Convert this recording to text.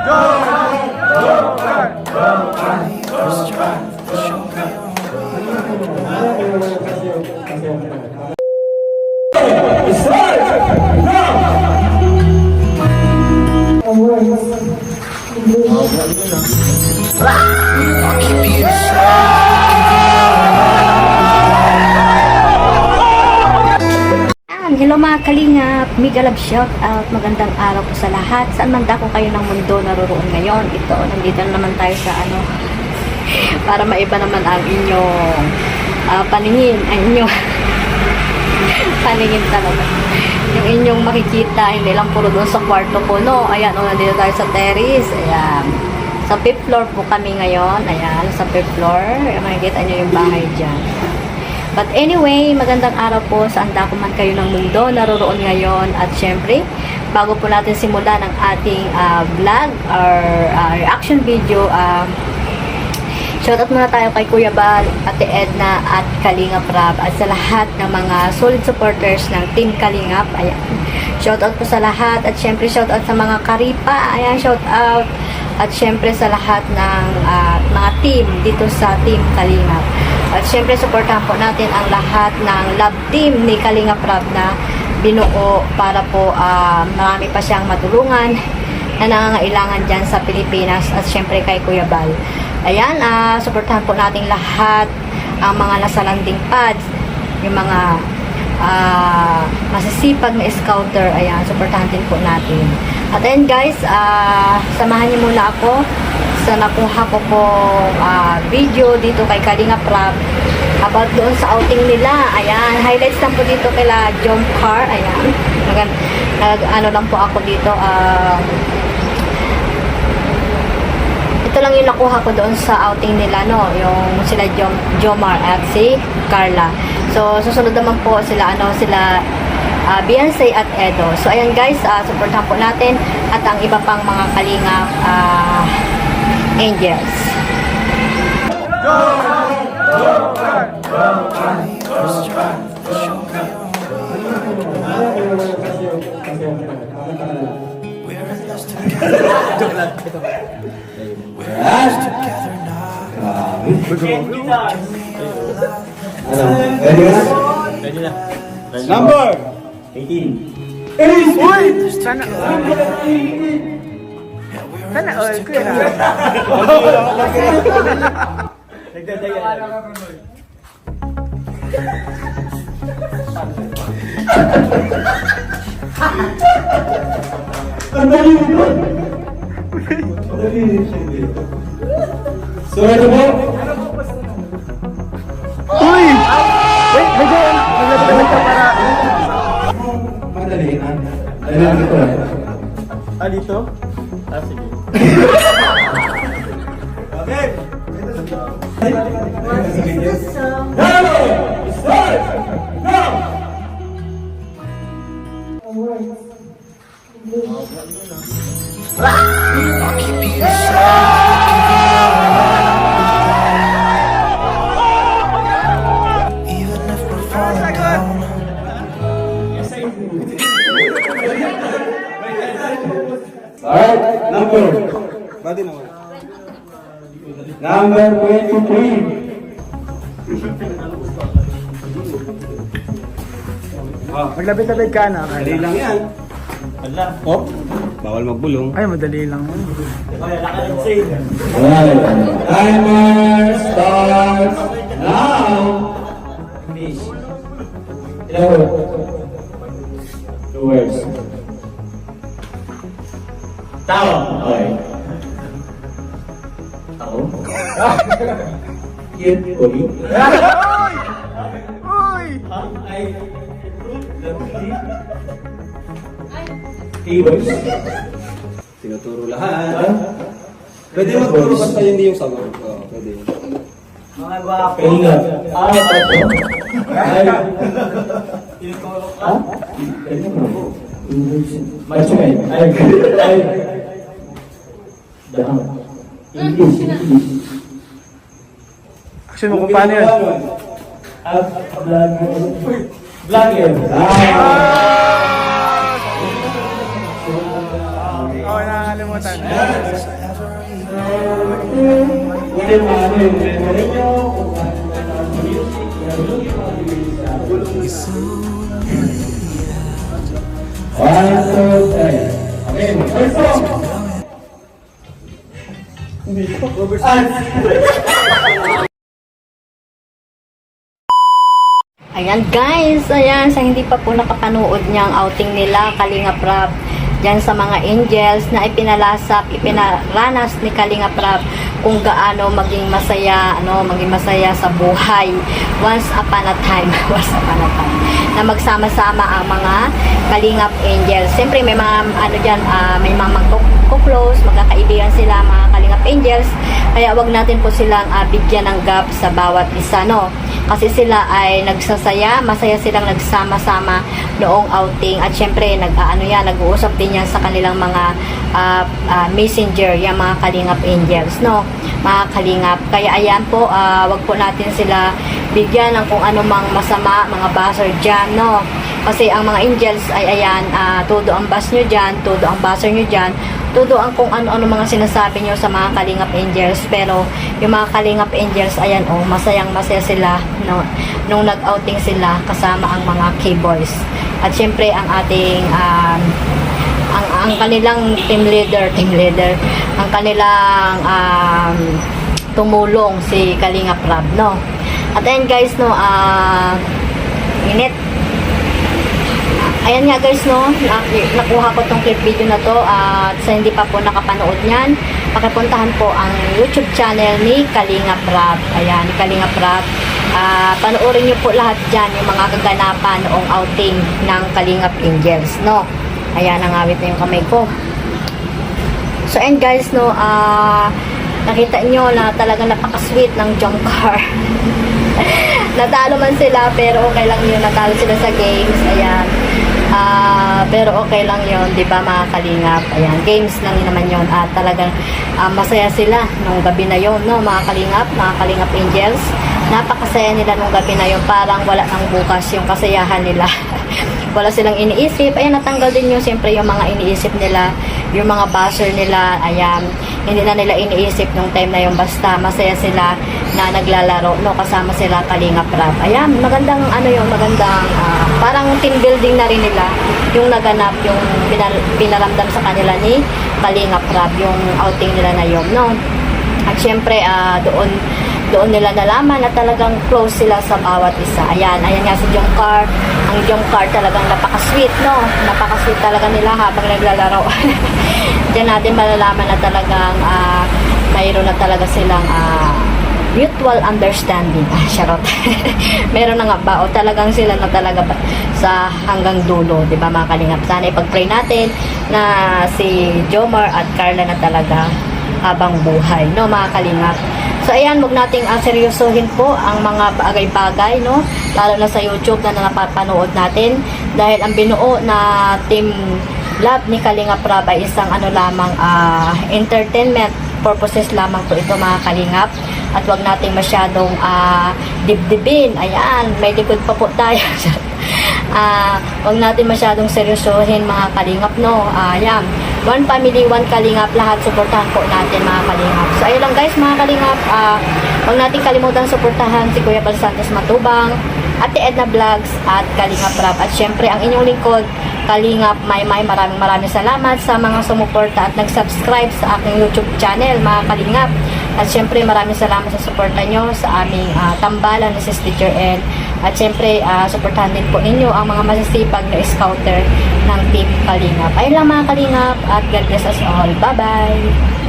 Hello mga kalingap, mega love shout out, magandang araw po sa lahat. Saan man dako kayo ng mundo naroroon ngayon. Ito, nandito na naman tayo sa para maiba naman ang inyong paningin, ang inyong paningin talaga. Yung inyong makikita, hindi lang puro doon sa kwarto ko, no? Ayan, nandito tayo sa terrace, ayan. Sa 5th floor po kami ngayon, ayan, sa 5th floor. Makikita nyo yung bahay dyan. But anyway, magandang araw po saan dako man kayo ng mundo naroroon ngayon. At syempre, bago po natin simulan ang ating vlog or reaction video, shoutout muna tayo kay Kuya Bal, Ate Edna at Kalingap Rab at sa lahat ng mga solid supporters ng Team Kalingap. Ayan. Shoutout po sa lahat at syempre shoutout sa mga Karipa. Ayan, shoutout. At syempre sa lahat ng mga team dito sa Team Kalingap. At syempre, supportahan po natin ang lahat ng love team ni Kalingap Rab na binuo para po marami pa siyang matulungan na nangangailangan dyan sa Pilipinas. At syempre kay Kuya Bal. Ayan, supportahan po natin lahat ang mga nasa landing pads, yung mga masisipag na scouter. Ayan, supportahan din po natin. At ayan guys, samahan niyo muna ako sa nakuha ko po video dito kay Kalingap Rab about doon sa outing nila. Ayan, highlights lang po dito kila Jump Car. Ayan, ano lang po ako dito, ito lang yung nakuha ko doon sa outing nila, no, yung sila Jomar at si Carla. So susunod naman po sila sila Beyonce at Edo. So ayan guys, supportahan po natin at ang iba pang mga Kalingap Angels. Number 18. Uy! Sana all ko yan. So, ito po. Uy! Wait, medyo nagdadamit ka para... Madali na. Dahil dito na. Dito? Sige. Okay. Hello! Start! Now! I'll keep you even if we're falling down. Alright, number 23. Maglapit-lapit ka na. Madali lang yan. Oh, bawal magbulong. Ay, madali lang. Alright, timer starts now. Ilang word? 2 words. Tao. Okay. Tao. Cute, Oli. Uy! Keywords. Tinuturo lahat. Pwede magturo basta hindi yung sagot. Oo, pwede. Mga guwapo. Kalingap. Tato. Ay. Tinuturo ka? Ha? Matchmate. Ay. Dahang. English. Action mo kung paano yun. At vlogger. Oo, nakakalimutan. kalimutan. Kunin mo ano yung memory nyo, kung ano yung music, nalulog yung mga bibili sa bulong isa. 1, 2, 3. Okay, first song! Ayan guys, ayan, sa hindi pa po nakapanood niyang outing nila, Kalinga Prab, dyan sa mga angels na ipinaranas ni Kalinga Prab kung gaano maging masaya, maging masaya sa buhay. Once upon a time, na magsama-sama ang mga Kalingap angels. Siyempre may mga may mga magko-close, magkakaibigan sila mga Kalingap angels. Kaya wag natin po silang bigyan ng gap sa bawat isa, no? Kasi sila ay masaya silang nagsama-sama noong outing at syempre nag-uusap din yan sa kanilang mga messenger, yung mga Kalingap angels, no? Mga Kalingap. Kaya ayan po, wag po natin sila bigyan ng kung anumang masama, mga buzzer dyan, no? Kasi ang mga angels ay ayan, todo ang bass nyo dyan, todo ang buzzer nyo dyan, todo ang kung ano-ano mga sinasabi nyo sa mga Kalingap angels. Pero yung mga Kalingap angels, ayan masayang-masaya sila nung nag-outing sila kasama ang mga K-boys. At syempre ang ating ang kanilang team leader, ang kanilang tumulong si Kalinga Prab, no? At ayan guys, no, init. Ayan nga guys, no, nakuha ko tong clip video na to at sa hindi pa po nakapanood niyan, pakipuntahan po ang YouTube channel ni Kalinga Prab. Ayan, ni Kalinga Prab. Panoorin niyo po lahat dyan yung mga kaganapan noong outing ng Kalingap Angels, no. Ayan, nangawit na yung kamay ko. So ayan guys, no, nakita nyo na talagang napaka-sweet ng Jomcar. Natalo man sila pero okay lang yun, natalo sila sa games. Ayan. Pero okay lang yun, di ba mga Kalingap? Ayan, games lang yun naman yun. At talagang masaya sila nung gabi na yun, no, mga Kalingap Angels. Napakasaya nila nung gabi na yun. Parang wala nang bukas yung kasayahan nila. Wala silang iniisip. Ayan, natanggal din yung siyempre yung mga iniisip nila, yung mga buzzer nila. Ayan, hindi na nila iniisip nung time na yun. Basta masaya sila na naglalaro, no, kasama sila Kalinga Prab. Ayan, magandang magandang parang team building na rin nila yung naganap, yung pinaramdam sa kanila ni Kalinga Prab, yung outing nila na yun, no. At syempre doon nila nalaman na talagang close sila sa bawat isa. Ayan nga si Jomcar. Ang Jomcar talagang napaka-sweet, no? Napaka-sweet talaga nila habang naglalaro. Diyan natin malalaman na talagang mayroon na talaga silang mutual understanding. Charot. Meron na nga ba? O talagang sila na talaga ba sa hanggang dulo, di ba mga Kalingap? Sana ipag-pray natin na si Jomar at Carla na talaga habang buhay, no mga Kalingap. So ayan, wag nating seryosohin po ang mga bagay-bagay, no, lalo na sa YouTube na napapanood natin, dahil ang binuo na team love ni Kalinga Prab ay isang lamang entertainment purposes lamang po ito mga Kalingap. At wag nating masyadong dibdibin. Ayan, may likod pa po tayo. Wag natin masyadong seryosohin mga Kalingap, no. Ayan, one family, one Kalingap, lahat suportahan po natin mga Kalingap. So ayun lang guys mga Kalingap, wag natin kalimutan suportahan si Kuya Bal Santos Matubang, Ate Edna Vlogs at Kalinga Prab. At syempre ang inyong lingkod, Kalingap Maymay. Maraming salamat sa mga sumuporta at nag-subscribe sa aking YouTube channel mga Kalingap. At syempre maraming salamat sa suporta nyo sa aming tambalan ni Sis Teacher N. At syempre suportahan din po ninyo ang mga masisipag na scouter ng Team Kalingap. Ayun lang mga Kalingap, at God bless us all. Bye bye!